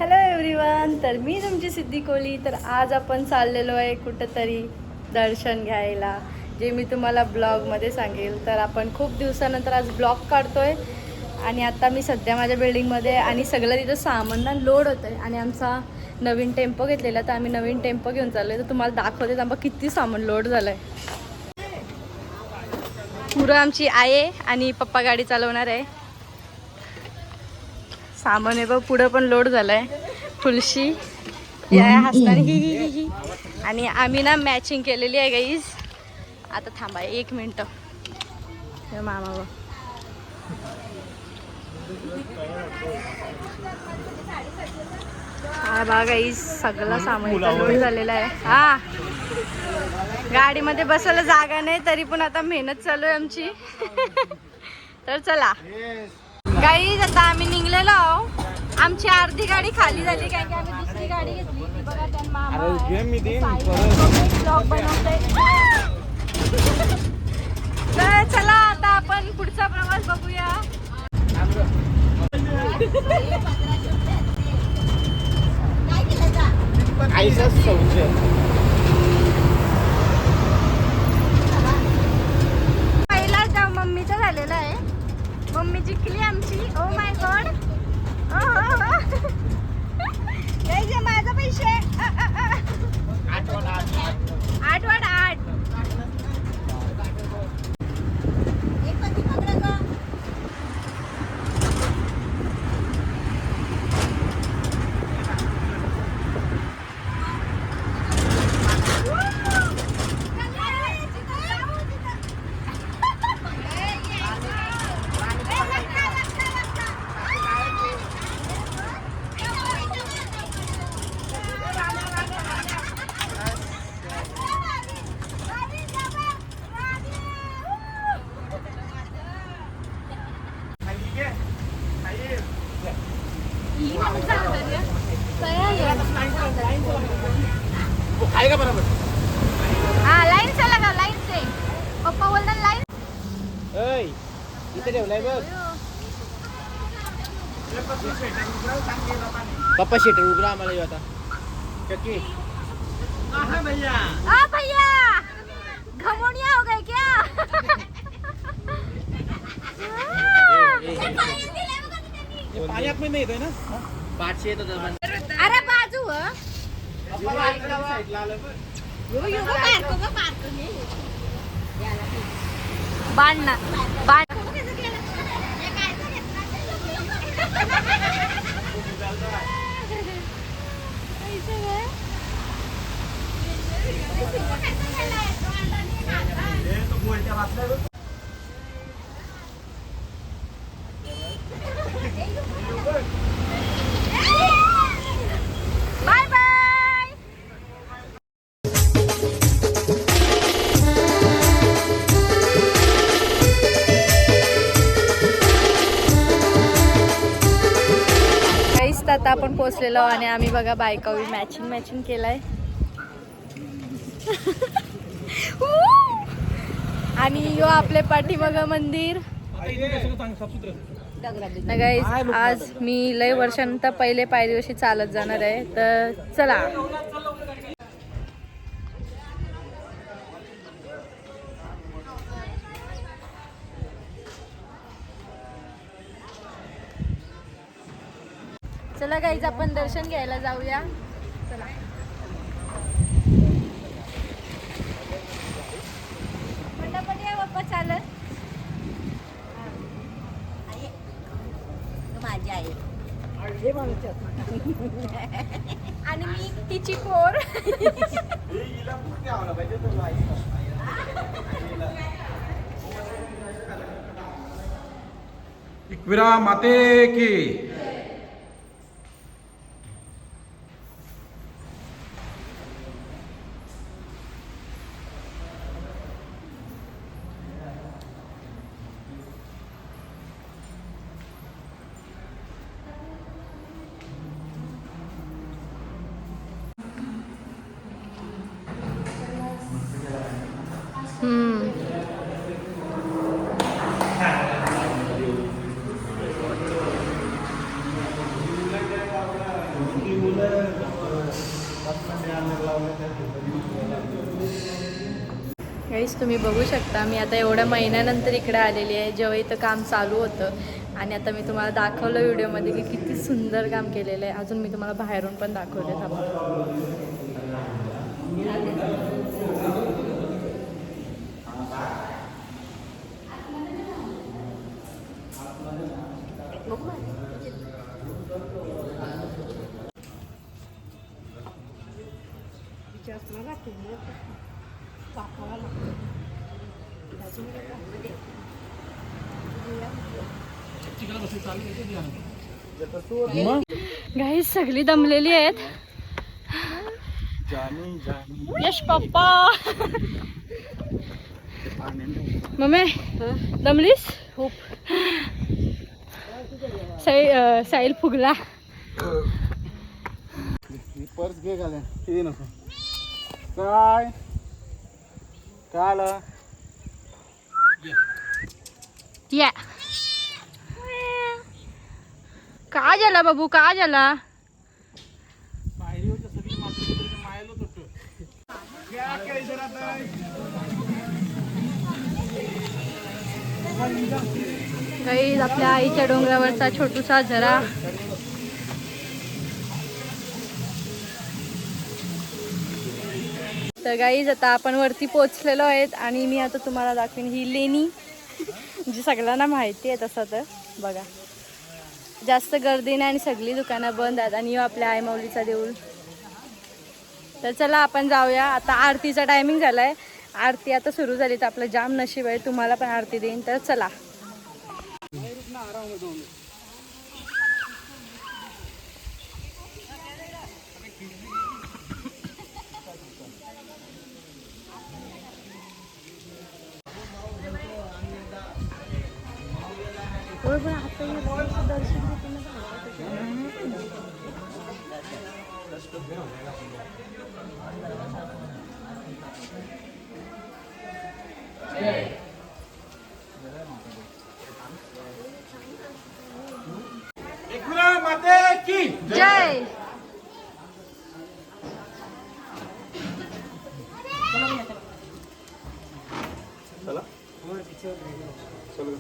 Hello everyone. तर मी तुमची सिद्धी कोहली. तर आज आपण चाललेलो आहे कुठंतरी दर्शन घ्यायला, जे मी तुम्हाला ब्लॉगमध्ये सांगेल. तर आपण खूप दिवसानंतर आज ब्लॉग काढतोय आणि आता मी सध्या माझ्या बिल्डिंगमध्ये आणि सगळं तिथं सामान ना लोड होतं आहे आणि आमचा नवीन टेम्पो घेतलेला, तर आम्ही नवीन टेम्पो घेऊन चाललो आहे. तर तुम्हाला दाखवते थांबा किती सामान लोड झालं आहे. पुरं आमची आहे आणि पप्पा गाडी चालवणार आहे. सामान आहे बघ, पुढं पण लोड झालंय फुलशी या हसताना ही आणि आम्ही ना मॅचिंग केलेली आहे गाईज. आता थांबा 1 मिनिट. मामा बघ हा बघा गाईज, सगळं सामान लोड झालेलं आहे. हा गाडीमध्ये बसायला जागा नाही, तरी पण आता मेहनत चालू आहे आमची. तर चला गाईज, आता आम्ही निघलेलो आहो. आमची अर्धी गाडी खाली झाली कारण की आम्ही दुसरी गाडी घेतली. ती बघा त्या मामा ब्लॉग बनवते. तर चला आता आपण पुढचा प्रवास बघूया. पहिला त्या मम्मीचा झालेला आहे. मम्मी जिंकली आमची. Oh my God. माझा पैसे 8 खाएगा बराबर. हाँ लाइन से लगा, लाइन से. पप्पा बोलतात लाइन. ऐ इथे ठेवलाय बघ. पप्पा शेटर उघडा आम्हाला येऊ आता. चक्की. हाँ भैया. आ भैया घमोनिया हो गए क्या? ये पाणी आप में नहीं येतोय ना. 500 येतो जर. अरे बाजू बांधना बांध. Bye bye. आता आपण पोहोचलेलो आणि आम्ही बघा बायकावी मॅचिंग केलाय. आणि यो आपले पाठीमागं मंदिर. गाईस, आज मी लय वर्षानंतर पहिले पायरीवरशी चालत जाणार आहे. तर चला. चला गाईज, आपण दर्शन घ्यायला जाऊया. चला. पटापट या बाप्पा चालत. माझी आई आणि मी तिची पोर. एकविरा माते की. गाईस तुम्ही बघू शकता मी आता एवढ्या महिन्यानंतर इकडे आलेली आहे, जेव्हा इथं काम चालू होतं. आणि आता मी तुम्हाला दाखवलं व्हिडिओमध्ये की किती सुंदर काम केलेलं आहे. अजून मी तुम्हाला बाहेरून पण दाखवले थांबा. गाईस सगळी दमलेली आहेत. यश पप्पा मम्मी दमलीस खूप. साईल फुगला. पर्स घे घाले किती नको काय काय आलं या का झाला बाबू का झाला. गाईज आपल्या आईच्या डोंगरावरचा छोटूसा झरा. तर गाईज आता आपण वरती पोहोचलेलो आहेत आणि मी आता तुम्हाला दाखवेन ही लेणी जी सगळ्यांना माहिती आहे. तसं तर बघा जास्त गर्दी नाही आणि सगळी दुकानं बंद आहेत आणि आपल्या आई माऊलीचा देऊळ. तर चला आपण जाऊया. आता आरतीचा टायमिंग झाला आहे. आरती आता सुरू झाली तर आपलं जाम नशीब आहे. तुम्हाला पण आरती देईन तर चला. एकविरा माते की जय. चला चलो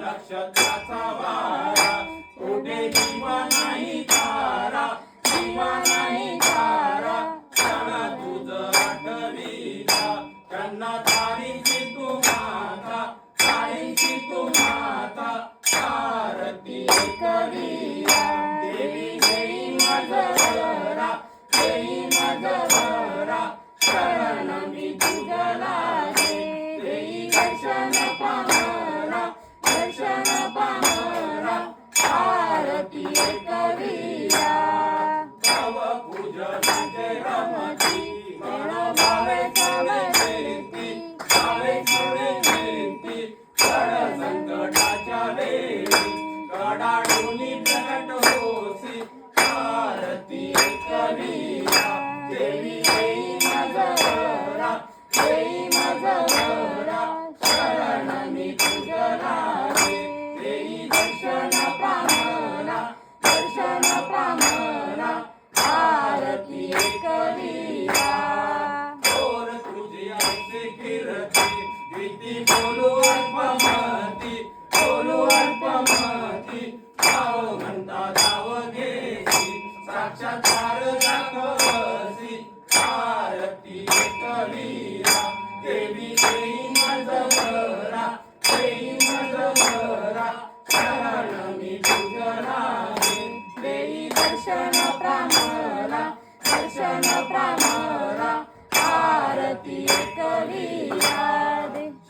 नक्षत्राचा वारा उठे जीव नाही तारा, जीव नाही तारा, क्षण तुझं आठवीला, त्यांना तारीची तू माता, तारीची तू माता, आरती करीला. देवी देई माझवरा, देई माझवरा, शरण मी तुझला रे, देई दर्शन पामरा, दर्शन पामरा, आरती करीला. तव पूजनाचे रमती, भावे सवे जेती, भावे सवे जेती, कड संकटाच्या वेळी, कडाडूनी प्रकट होसी, आरती करीला. देवी देई माझवरा, देई माझवरा, शरण मी तुझला रे, देई दर्शन पामरा, दर्शन पामरा, आरती करीला. थोर तुझी आरती कीर्ती, गीती बोलू अल्पमती, बोलू अल्पमती, भाव म्हणता धाव घेसी, साक्षात्कार दाखवसी, आरती करीला. देवी देई माझवरा, देई माझवरा, शरण मी तुझला रे, देई दर्शन प्रामरा, दर्शन प्रामरा, आरती करीला.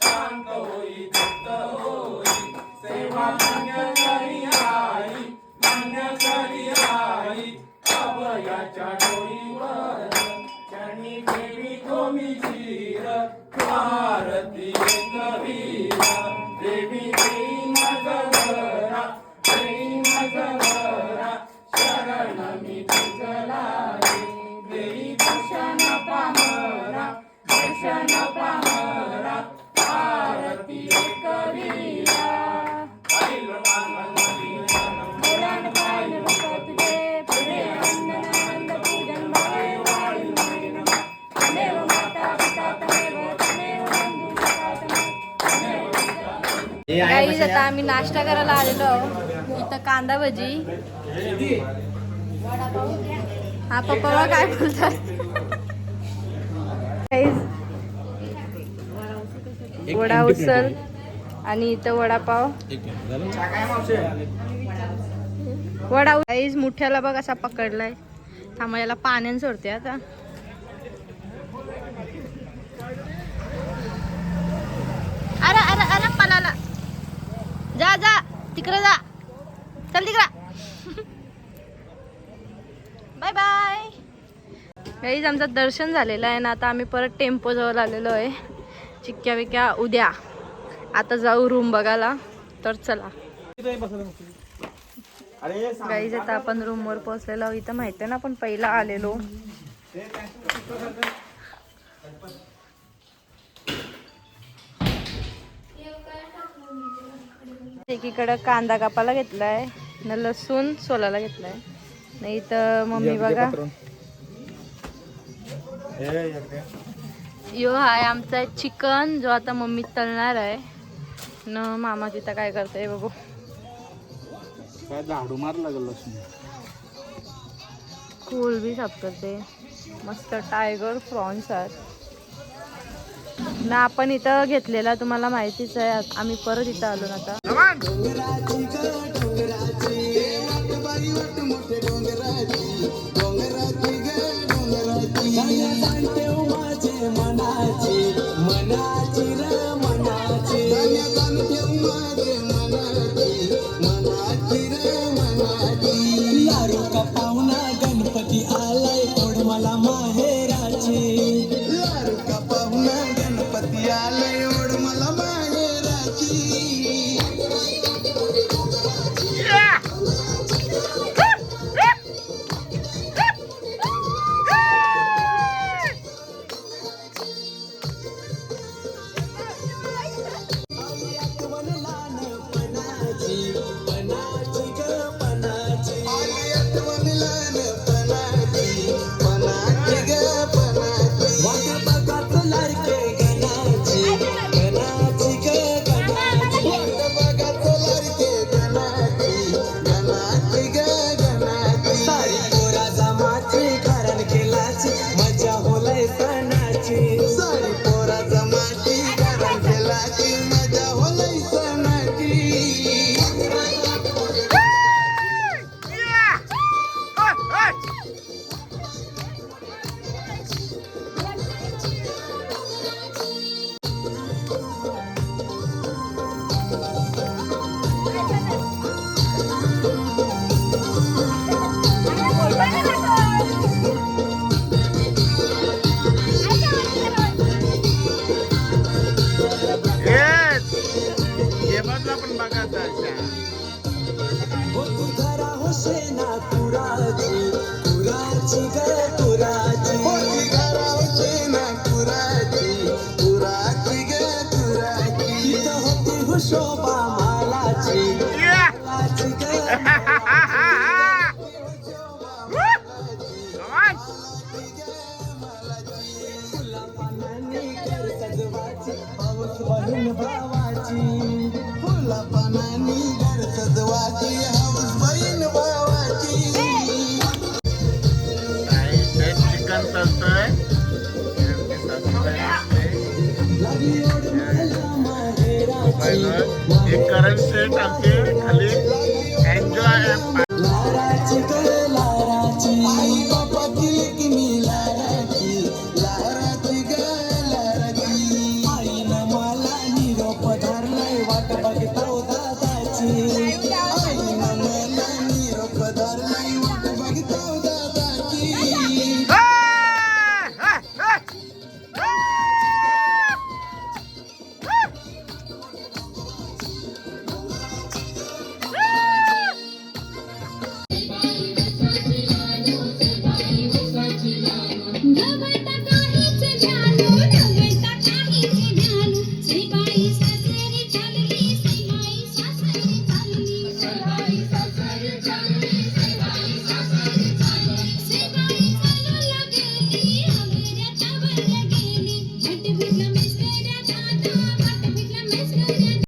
शांत होई तृप्त होई, सेवा मान्य करी आई, मान्य करी आई, अभयाच्या डोईवर क्षणी देवी तुम्ही चिर, आरती करीला. देवी देई माझवरा, देई माझवरा, शरण मी तुझला रे, देई दर्शन प्रामरा, दर्शन प्रामरा, आरती करीला. पुराण पाहिलं तुझे, पुढे वंदन पूजन भवे वाढी माई नमः. तमेव माता पिता तमेव, तमेव बंधू सखा तमेव, तमेव. गाईज आता आम्ही नाश्ता करायला आलेलो आहोत. इथं कांदा भजी. हा पप्पा बघा काय बोलतात. गाईज वडा उसल आणि इथं वडापाव. वडा गाईज मुठ्याला बघ असा पकडलाय. थांबा याला पाण्याने सोडते आता. अरे अरे अरे पलाला. जा जा तिकडे जा. चल तिकडे. Bye bye. गाईज आमचं दर्शन झालेलं आहे ना. आता आम्ही परत टेम्पो जवळ आलेलो आहे. चिक्क्या विक्या उद्या. आता जाऊ रूम बघायला. तर चला गाईज आता आपण रूम वर पोहोचलेलो आहोत. इथं माहिती आहे ना आपण पहिला आलेलो. एकीकडं कांदा कापायला घेतलाय न लसूण सोलायला घेतलाय. नाही तर मम्मी बघा यो हाय आमचा चिकन जो आता मम्मी तळणार आहे न. मामा तिथं काय करताय बघू. काय झाडू मार लागल लसूण. कोल बी साफ करते. मस्त टायगर प्रॉन्स आहेत ना. आपण इथं घेतलेला तुम्हाला माहितीच आहे. आम्ही परत इथं आलो ना आता. गणपती आलाय तोड मला माहेराची. लाडका पाहुणा गणपती आलाय ओढ मला माहेराची. फुला पानानी घर सजवाची हौस बहीण भावाची चिकन चालतंय एक करंट सेट आमचे खाली एन्जॉय लाराची ग लाराची आई बापा किलकिनी लाराची लाराची ग लाराची आईनं मला निरोप धरलाय वाट बघताव दादाची आईनं मला निरोप धरलाय वाट बघताव दादाची नवता काहीच जाणू नवता काहीच जाणू श्रीबाई सासरी चालली श्रीबाई सासरी चालली श्रीबाई सासरी चालली श्रीबाई सासरी चालली श्रीबाई चालू गेली आमच्या तावर गेली हट बिटला मेसकऱ्या दादा हट बिटला मेसकऱ्या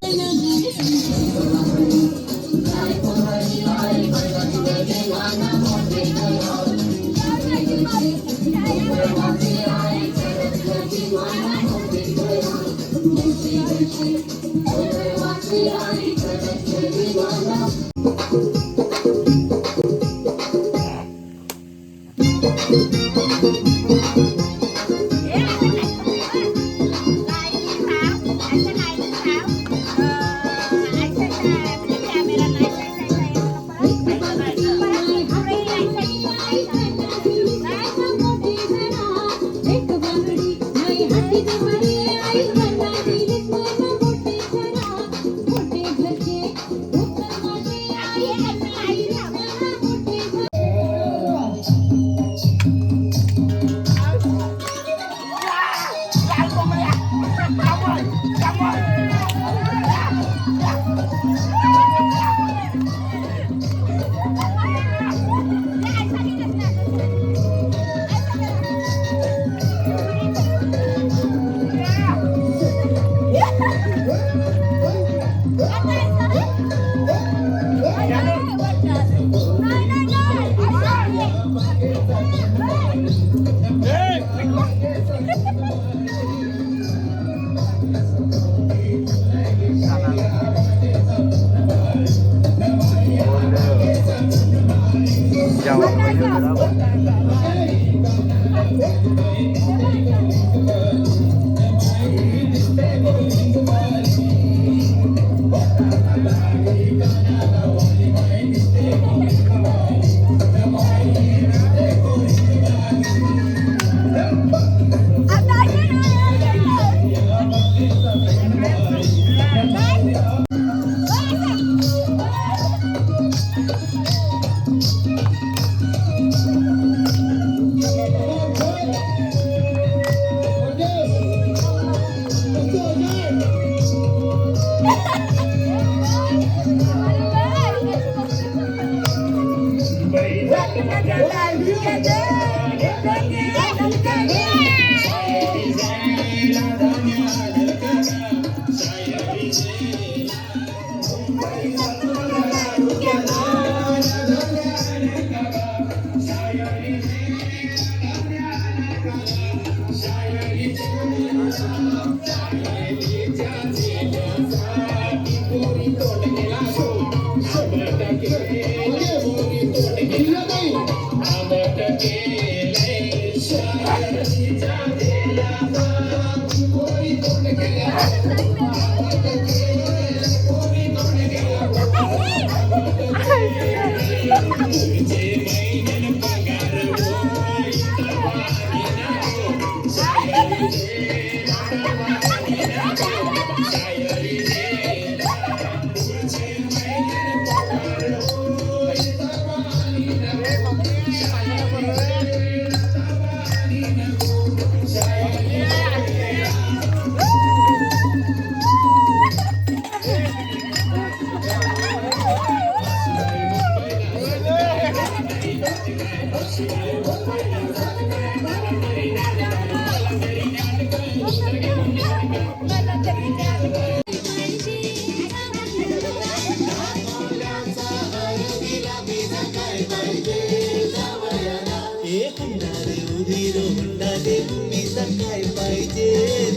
काय पाहिजे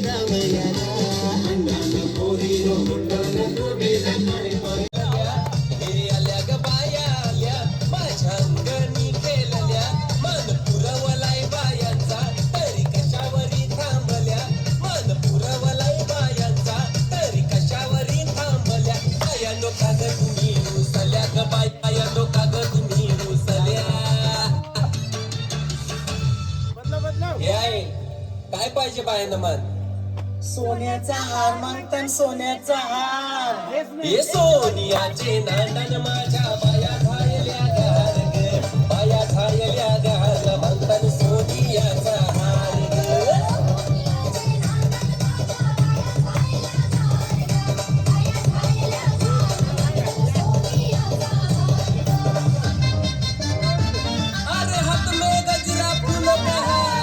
जावयाला आल्या ग बाया आल्या माझ्या अंगणी केलेल्या मन पुरवलाय बायांचा तरी कशावरी थांबल्या मन पुरवलाय बायांचा तरी कशावरी थांबल्या बाया लोका ग तुम्ही रुसल्या ग बाया लोका ग तुम्ही रुसल्या हे आहे काय पाहिजे बायांना मन सोन्याचा हार मागतान सोन्याचा हार हे सोनियाचे नांदन माझ्या बाया झालेल्या घाल ग बाया झालेल्या घाल मागतान सोनियाचा हार ग अरे हाथ में गजरा फूल बहार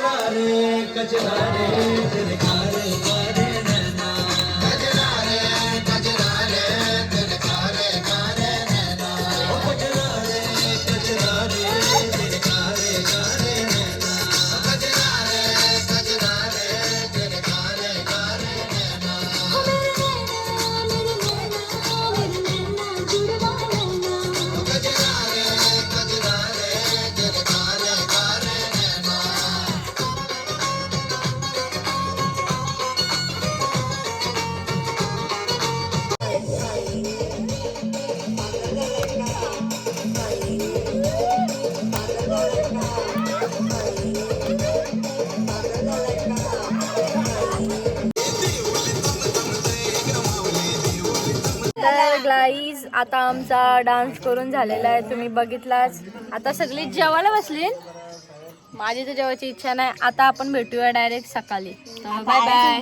चल कजरा रे तेरे कारे कारे नैना कजरा रे तेरे कारे कारे नैना ओ कजरा रे तेरे कारे कारे नैना कजरा रे तेरे कारे कारे नैना ओ मेरे नैना जुड़वा नैना कजरा रे तेरे कारे कारे नैना तर गाईज आता आमचा डान्स करून झालेला आहे, तुम्ही बघितलाच. आता सगळी जेवायला बसली. माझी तर जेवायची इच्छा नाही. आता आपण भेटूया डायरेक्ट सकाळी. Bye bye.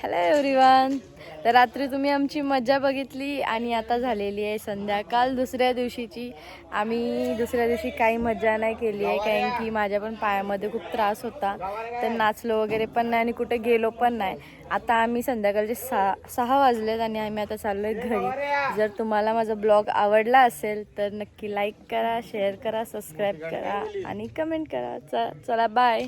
Hello everyone. तर रात्री तुम्ही आमची मजा बघितली आणि आता झालेली आहे संध्याकाळ दुसऱ्या दिवशीची. आम्ही दुसऱ्या दिवशी काही मजा नाही केली आहे, कारण की माझ्या पण पायामध्ये खूप त्रास होता. तर नाचलो वगैरे पण नाही आणि कुठे गेलो पण नाही. आता आम्ही संध्याकाळचे 6 वाजलेत आणि आम्ही आता चाललो आहे घरी. जर तुम्हाला माझा ब्लॉग आवडला असेल तर नक्की लाईक करा, शेअर करा, सबस्क्राईब करा आणि कमेंट करा. चला बाय.